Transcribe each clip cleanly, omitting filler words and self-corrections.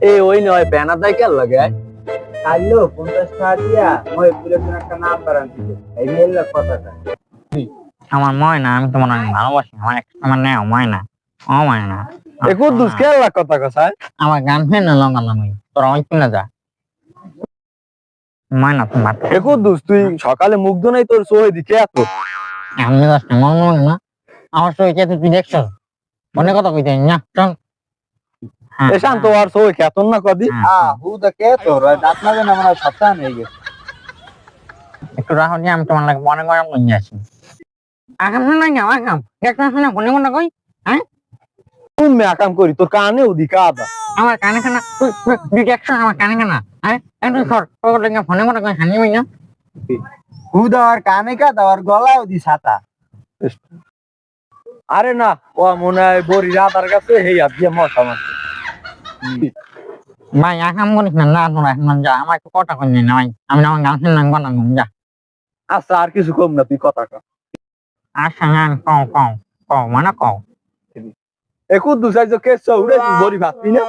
এই ওই নয় ব্যানার দেয় কেন লাগে আইলো 50 টাকা দিয়া মই পুরো একটা নাম্বার আনতে এই মেইলের কথাটা আমার ময়না আমি তোমার অনেক ভালোবাসি আমার নেও ময়না ও ময়না এ কুদ্দুস কেন লাগ কথা কসায় আমার গান ফেন না লঙ্গালাম তোরা ওই কিনা যা ময়না তোমার এ কুদ্দুস তুই সকালে মুগ্ধ নাই তোর সোহে দিকে এত আমি দশটা মন মনে না আমার সই কে তুই দেখছ অনেক কথা কইতে না চল এ শান্ত আর সোহে কেতন না কদি হু দা কে তোর দাঁত না জানা মানে সপ্তাহ নেই গেছে একটু রাহো নিয়ে আমি তোমার লাগে মনে গরম করে আসি আগাম না যাও আগাম একটা শুনে মনে মনে কই হ্যাঁ তুমি আকাম করি তোর কানে ওদিকে আদা আমার কানে কানা তুই দেখছ আমার কানে কানা হ্যাঁ একটু সর তোর লাগে ফোনে মনে কই হানি হই না হু দাওয়ার কানে কা দাওয়ার গলাও দি ছাতা আরে না ও মনে হয় বড়ি রাতার কাছে হেই আর দিয়ে মশা মারছে ভাই আগাম করিস না না তোরা এখন যা আমার একটু কথা কই না ভাই আমি আমার গান শুনলাম নাম বানাবো যা আচ্ছা আর কিছু কম না তুই কথা কর আচ্ছা গান কও মানে কও এ কুদ্দুস আইজো কেস উড়ে বড়ি ভাববি না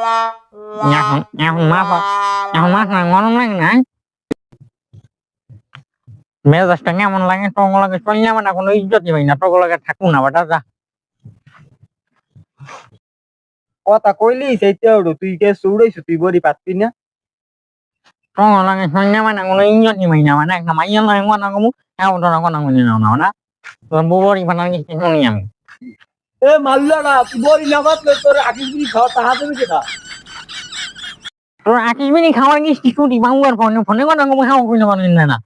এখন মাছ না গরম লাগে না মেজাজটা কেমন লাগে টঙ্গ লাগে চলে আমার না কোনো ইজ্জতই পাই না টঙ্গ লাগে থাকুন না বাটা যা কথা কইলি সেইতে তুই কে উড়াইছ তুই বড়ি পাচ্ছি না টঙ্গ লাগে চলে আমার না কোনো ইজ্জতই পাই না মানে একটা মাইয়া লাগে না কমু এখন তোরা কোনো মনে নাও না না তোর বড়ি বানান গেছি শুনি আমি এ মাল্লা না তুই বড়ি না ভাবলে তোর আকিস বিড়ি খাওয়া তাহা দেবে কেটা তোর আকিস বিনি খাওয়ার গেছি ছুটি বাবুয়ার ফোনে ফোনে কথা কমু খাওয়া কইলে পারেন না